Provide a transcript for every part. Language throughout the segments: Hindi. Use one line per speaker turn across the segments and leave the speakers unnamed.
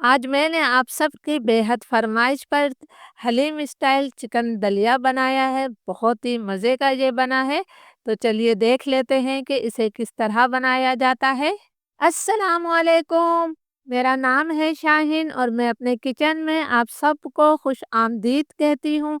आज मैंने आप सबकी बेहद फरमाइश पर हलीम स्टाइल चिकन दलिया बनाया है। बहुत ही मज़े का ये बना है। तो चलिए देख लेते हैं कि इसे किस तरह बनाया जाता है। अस्सलाम वालेकुम। मेरा नाम है शाहीन और मैं अपने किचन में आप सबको खुश आमदीद कहती हूँ।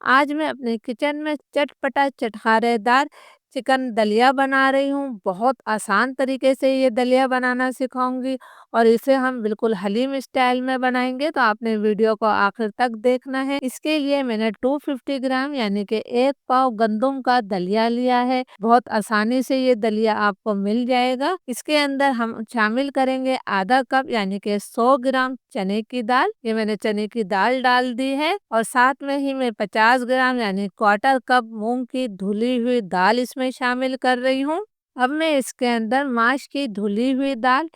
आज मैं अपने किचन में चटपटा चटखारेदार चिकन दलिया बना रही हूँ। बहुत आसान तरीके से ये दलिया बनाना सिखाऊंगी और इसे हम बिल्कुल हलीम स्टाइल में बनाएंगे, तो आपने वीडियो को आखिर तक देखना है। इसके लिए मैंने 250 ग्राम यानी कि 1 पाव गंदम का दलिया लिया है। बहुत आसानी से ये दलिया आपको मिल जाएगा। इसके अंदर हम शामिल करेंगे आधा कप यानी कि 100 ग्राम चने की दाल। ये मैंने चने की दाल डाल दी है और साथ में ही मैं 50 ग्राम यानी क्वार्टर कप मूंग की धुली हुई दाल इसमें शामिल कर रही हूँ। अब मैं इसके अंदर माश की धुली हुई दाल,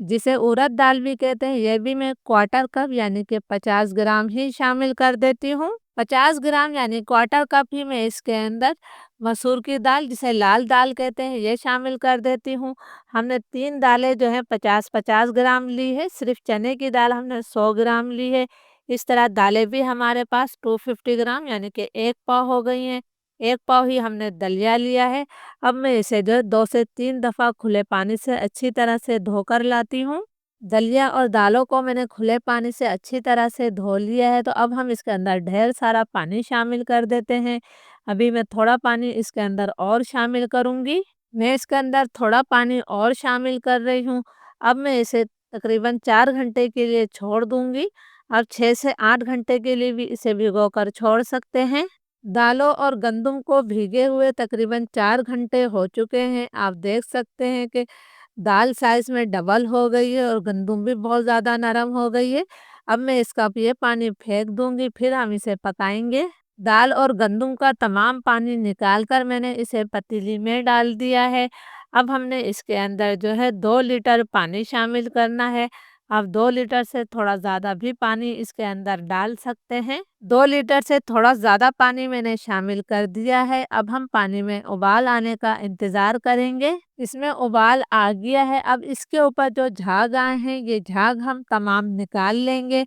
जिसे उड़द दाल भी कहते हैं, यह भी मैं क्वार्टर कप यानी कि 50 ग्राम ही शामिल कर देती हूँ। 50 ग्राम यानी क्वार्टर कप ही मैं इसके अंदर मसूर की दाल, जिसे लाल दाल कहते हैं, ये शामिल कर देती हूँ। हमने 3 दालें जो हैं 50-50 ग्राम ली है। सिर्फ चने की दाल हमने 100 ग्राम ली है। इस तरह दालें भी हमारे पास 250 ग्राम यानी कि 1 पाव हो गई हैं। 1 पाव ही हमने दलिया लिया है। अब मैं इसे जो है 2 से 3 दफ़ा खुले पानी से अच्छी तरह से धोकर लाती हूँ। दलिया और दालों को मैंने खुले पानी से अच्छी तरह से धो लिया है, तो अब हम इसके अंदर ढेर सारा पानी शामिल कर देते हैं। अभी मैं थोड़ा पानी इसके अंदर और शामिल करूँगी। मैं इसके अंदर थोड़ा पानी और शामिल कर रही हूँ। अब मैं इसे तकरीबन 4 घंटे के लिए छोड़ दूँगी। आप 6 से 8 घंटे के लिए भी इसे भिगोकर छोड़ सकते हैं। दालों और गंदम को भीगे हुए तकरीबन 4 घंटे हो चुके हैं। आप देख सकते हैं कि दाल साइज़ में डबल हो गई है और गंदम भी बहुत ज़्यादा नरम हो गई है। अब मैं इसका ये पानी फेंक दूँगी, फिर हम इसे पकाएँगे। दाल और गंदम का तमाम पानी निकाल कर मैंने इसे पतीली में डाल दिया है। अब हमने इसके अंदर जो है 2 लीटर पानी शामिल करना है। आप 2 लीटर से थोड़ा ज़्यादा भी पानी इसके अंदर डाल सकते हैं। 2 लीटर से थोड़ा ज़्यादा पानी मैंने शामिल कर दिया है। अब हम पानी में उबाल आने का इंतज़ार करेंगे। इसमें उबाल आ गया है। अब इसके ऊपर जो झाग आए हैं, ये झाग हम तमाम निकाल लेंगे।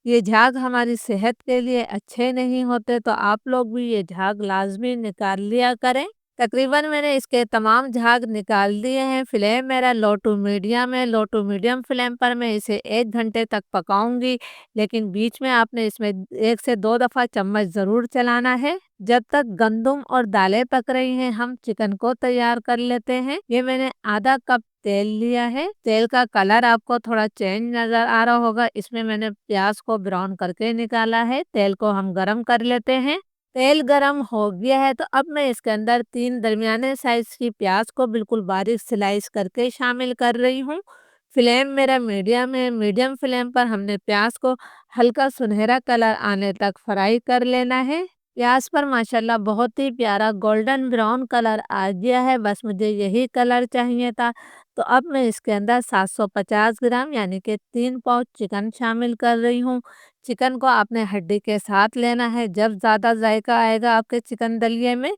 ये झाग हमारी सेहत के लिए अच्छे नहीं होते, तो आप लोग भी ये झाग लाज़मी निकाल लिया करें। तकरीबन मैंने इसके तमाम झाग निकाल दिए हैं। फ्लेम मेरा लो टू मीडियम है। लो टू मीडियम फ्लेम पर मैं इसे 1 घंटे तक पकाऊंगी, लेकिन बीच में आपने इसमें 1 से 2 दफ़ा चम्मच ज़रूर चलाना है। जब तक गंदम और दालें पक रही हैं, हम चिकन को तैयार कर लेते हैं। ये मैंने आधा कप तेल लिया है। तेल का कलर आपको थोड़ा चेंज नज़र आ रहा होगा। इसमें मैंने प्याज को ब्राउन करके निकाला है। तेल को हम गरम कर लेते हैं। तेल गरम हो गया है, तो अब मैं इसके अंदर 3 दरमियाने साइज़ की प्याज को बिल्कुल बारीक स्लाइस करके शामिल कर रही हूँ। फ्लेम मेरा मीडियम है। मीडियम फ्लेम पर हमने प्याज को हल्का सुनहरा कलर आने तक फ्राई कर लेना है। प्याज पर माशाल्लाह बहुत ही प्यारा गोल्डन ब्राउन कलर आ गया है। बस मुझे यही कलर चाहिए था। तो अब मैं इसके अंदर 750 ग्राम यानी कि 3 पाव चिकन शामिल कर रही हूँ। चिकन को आपने हड्डी के साथ लेना है। जब ज़्यादा जायका आएगा आपके चिकन दलिये में,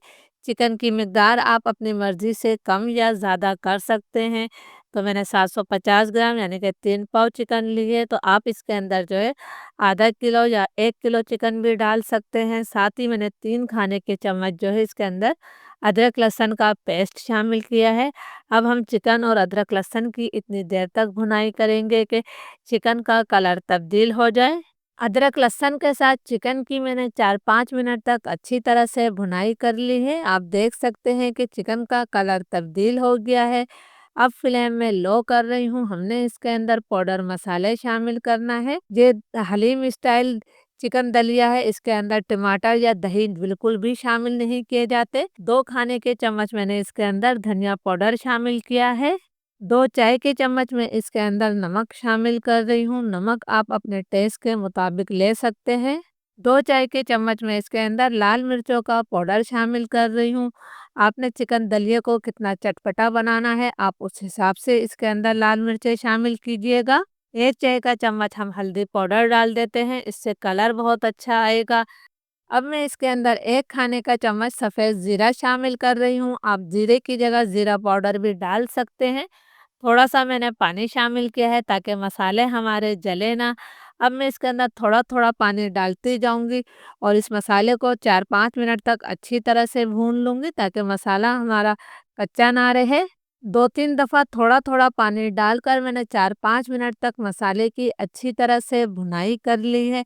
चिकन की मिकदार आप अपनी मर्ज़ी से कम या ज़्यादा कर सकते हैं। तो मैंने 750 ग्राम यानी कि 3 पाव चिकन लिए, तो आप इसके अंदर जो है आधा किलो या 1 किलो चिकन भी डाल सकते हैं। साथ ही मैंने 3 खाने के चम्मच जो है इसके अंदर अदरक लहसुन का पेस्ट शामिल किया है। अब हम चिकन और अदरक लहसुन की इतनी देर तक भुनाई करेंगे कि चिकन का कलर तब्दील हो जाए। अदरक लहसुन के साथ चिकन की मैंने 4-5 मिनट तक अच्छी तरह से भुनाई कर ली है। आप देख सकते हैं कि चिकन का कलर तब्दील हो गया है। अब फ्लेम में लो कर रही हूँ। हमने इसके अंदर पाउडर मसाले शामिल करना है। ये हलीम स्टाइल चिकन दलिया है। इसके अंदर टमाटर या दही बिल्कुल भी शामिल नहीं किए जाते। 2 खाने के चम्मच मैंने इसके अंदर धनिया पाउडर शामिल किया है। 2 चाय के चम्मच में इसके अंदर नमक शामिल कर रही हूँ। नमक आप अपने टेस्ट के मुताबिक ले सकते हैं। 2 चाय के चम्मच में इसके अंदर लाल मिर्चों का पाउडर शामिल कर रही हूँ। आपने चिकन दलिये को कितना चटपटा बनाना है, आप उस हिसाब से इसके अंदर लाल मिर्चें शामिल कीजिएगा। 1 चाय का चम्मच हम हल्दी पाउडर डाल देते हैं, इससे कलर बहुत अच्छा आएगा। अब मैं इसके अंदर 1 खाने का चम्मच सफ़ेद ज़ीरा शामिल कर रही हूँ। आप ज़ीरे की जगह ज़ीरा पाउडर भी डाल सकते हैं। थोड़ा-सा मैंने पानी शामिल किया है ताकि मसाले हमारे जले ना। अब मैं इसके अंदर थोड़ा-थोड़ा पानी डालती जाऊँगी और इस मसाले को 4-5 मिनट तक अच्छी तरह से भून लूँगी ताकि मसाला हमारा कच्चा ना रहे। 2-3 दफ़ा थोड़ा-थोड़ा पानी डालकर मैंने 4-5 मिनट तक मसाले की अच्छी तरह से भुनाई कर ली है।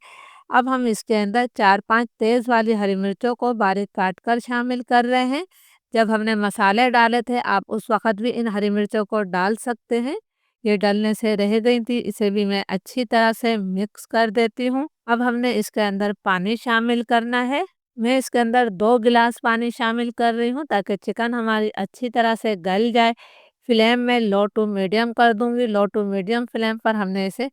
अब हम इसके अंदर 4-5 तेज़ वाली हरी मिर्चों को बारीक काट कर शामिल कर रहे हैं। जब हमने मसाले डाले थे, आप उस वक़्त भी इन हरी मिर्चों को डाल सकते हैं। ये डलने से रह गई थी, इसे भी मैं अच्छी तरह से मिक्स कर देती हूँ। अब हमने इसके अंदर पानी शामिल करना है। मैं इसके अंदर 2 गिलास पानी शामिल कर रही हूँ ताकि चिकन हमारी अच्छी तरह से गल जाए। फ्लेम में लो टू मीडियम कर दूँगी। लो टू मीडियम फ्लेम पर हमने इसे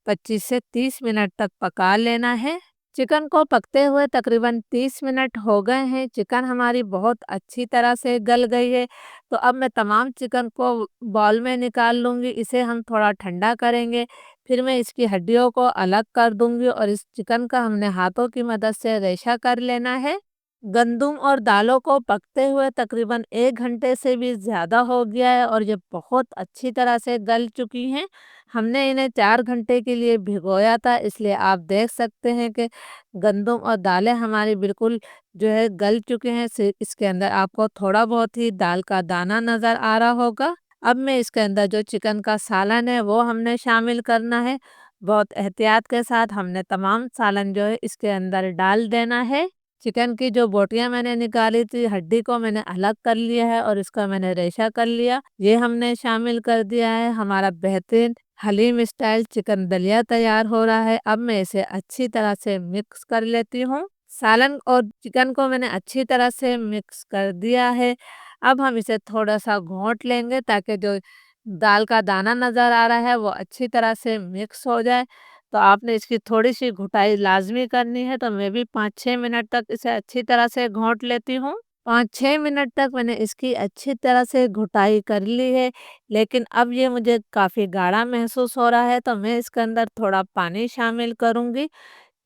25 से 30 मिनट तक पका लेना है। चिकन को पकते हुए तकरीबन 30 मिनट हो गए हैं। चिकन हमारी बहुत अच्छी तरह से गल गई है। तो अब मैं तमाम चिकन को बाउल में निकाल लूँगी। इसे हम थोड़ा ठंडा करेंगे। फिर मैं इसकी हड्डियों को अलग कर दूँगी और इस चिकन का हमने हाथों की मदद से रेशा कर लेना है। गंदुम और दालों को पकते हुए तकरीबन 1 घंटे से भी ज़्यादा हो गया है और ये बहुत अच्छी तरह से गल चुकी हैं। हमने इन्हें 4 घंटे के लिए भिगोया था, इसलिए आप देख सकते हैं कि गंदुम और दालें हमारी बिल्कुल जो है गल चुके हैं। इसके अंदर आपको थोड़ा बहुत ही दाल का दाना नज़र आ रहा होगा। अब मैं इसके अंदर जो चिकन का सालन है वो हमने शामिल करना है। बहुत एहतियात के साथ हमने तमाम सालन जो है इसके अंदर डाल देना है। चिकन की जो बोटियाँ मैंने निकाली थी, हड्डी को मैंने अलग कर लिया है और इसका मैंने रेशा कर लिया। ये हमने शामिल कर दिया है। हमारा बेहतरीन हलीम स्टाइल चिकन दलिया तैयार हो रहा है। अब मैं इसे अच्छी तरह से मिक्स कर लेती हूँ। सालन और चिकन को मैंने अच्छी तरह से मिक्स कर दिया है। अब हम इसे थोड़ा-सा घोंट लेंगे ताकि जो दाल का दाना नज़र आ रहा है वो अच्छी तरह से मिक्स हो जाए। तो आपने इसकी थोड़ी-सी घुटाई लाज़मी करनी है, तो मैं भी 5-6 मिनट तक इसे अच्छी तरह से घोंट लेती हूँ। 5-6 मिनट तक मैंने इसकी अच्छी तरह से घुटाई कर ली है, लेकिन अब ये मुझे काफ़ी गाढ़ा महसूस हो रहा है, तो मैं इसके अंदर थोड़ा पानी शामिल करूँगी।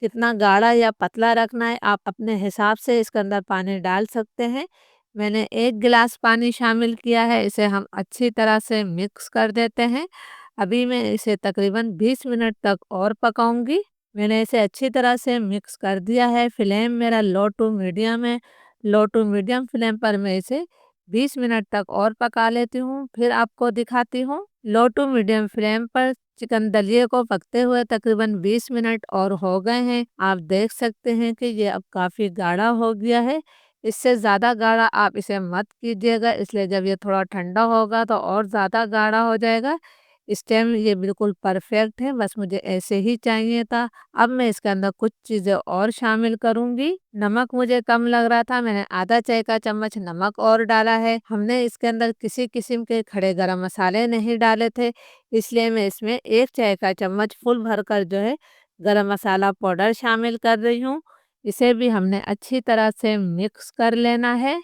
कितना गाढ़ा या पतला रखना है, आप अपने हिसाब से इसके अंदर पानी डाल सकते हैं। मैंने 1 गिलास पानी शामिल किया है, इसे हम अच्छी तरह से मिक्स कर देते हैं। अभी मैं इसे तकरीबन 20 मिनट तक और पकाऊंगी। मैंने इसे अच्छी तरह से मिक्स कर दिया है। फ्लेम मेरा लो टू मीडियम है। लो टू मीडियम फ्लेम पर मैं इसे 20 मिनट तक और पका लेती हूँ, फिर आपको दिखाती हूँ। लो टू मीडियम फ्लेम पर चिकन दलिए को पकते हुए तकरीबन 20 मिनट और हो गए हैं। आप देख सकते हैं कि ये अब काफ़ी गाढ़ा हो गया है। इससे ज़्यादा गाढ़ा आप इसे मत कीजिएगा, इसलिए जब ये थोड़ा ठंडा होगा तो और ज़्यादा गाढ़ा हो जाएगा। इस टाइम ये बिल्कुल परफेक्ट है, बस मुझे ऐसे ही चाहिए था। अब मैं इसके अंदर कुछ चीज़ें और शामिल करूँगी। नमक मुझे कम लग रहा था, मैंने आधा चाय का चम्मच नमक और डाला है। हमने इसके अंदर किसी किस्म के खड़े गरम मसाले नहीं डाले थे, इसलिए मैं इसमें 1 चाय का चम्मच फुल भरकर जो है गरम मसाला पाउडर शामिल कर रही हूँ। इसे भी हमने अच्छी तरह से मिक्स कर लेना है।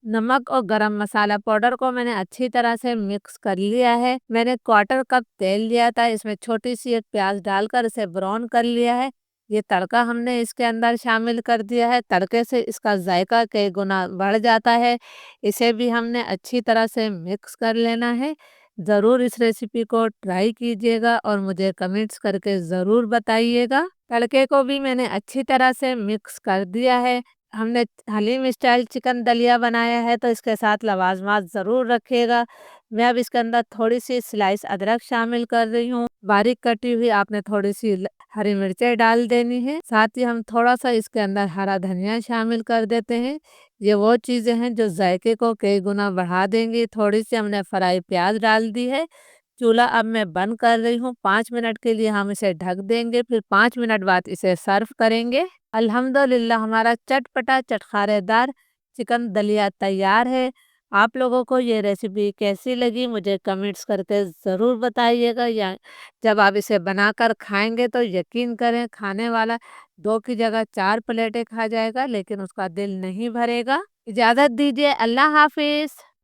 नमक और गरम मसाला पाउडर को मैंने अच्छी तरह से मिक्स कर लिया है। मैंने क्वार्टर कप तेल लिया था, इसमें छोटी सी एक प्याज डालकर इसे ब्राउन कर लिया है। ये तड़का हमने इसके अंदर शामिल कर दिया है। तड़के से इसका जायका कई गुना बढ़ जाता है। इसे भी हमने अच्छी तरह से मिक्स कर लेना है। ज़रूर इस रेसिपी को ट्राई कीजिएगा और मुझे कमेंट्स करके ज़रूर बताइएगा। तड़के को भी मैंने अच्छी तरह से मिक्स कर दिया है। हमने हलीम स्टाइल चिकन दलिया बनाया है, तो इसके साथ लवाजमात ज़रूर रखिएगा। मैं अब इसके अंदर थोड़ी सी स्लाइस अदरक शामिल कर रही हूँ। बारीक कटी हुई आपने थोड़ी सी हरी मिर्चें डाल देनी है। साथ ही हम थोड़ा सा इसके अंदर हरा धनिया शामिल कर देते हैं। ये वो चीज़ें हैं जो जायके को कई गुना बढ़ा देंगी। थोड़ी सी हमने फ्राई प्याज डाल दी है। चूल्हा अब मैं बंद कर रही हूँ। 5 मिनट के लिए हम इसे ढक देंगे, फिर 5 मिनट बाद इसे सर्व करेंगे। अल्हम्दुलिल्लाह हमारा चटपटा चटखारेदार चिकन दलिया तैयार है। आप लोगों को ये रेसिपी कैसी लगी मुझे कमेंट्स करके ज़रूर बताइएगा। या जब आप इसे बनाकर खाएंगे तो यकीन करें, खाने वाला 2 की जगह 4 प्लेटें खा जाएगा, लेकिन उसका दिल नहीं भरेगा। इजाज़त दीजिए, अल्लाह हाफिज़।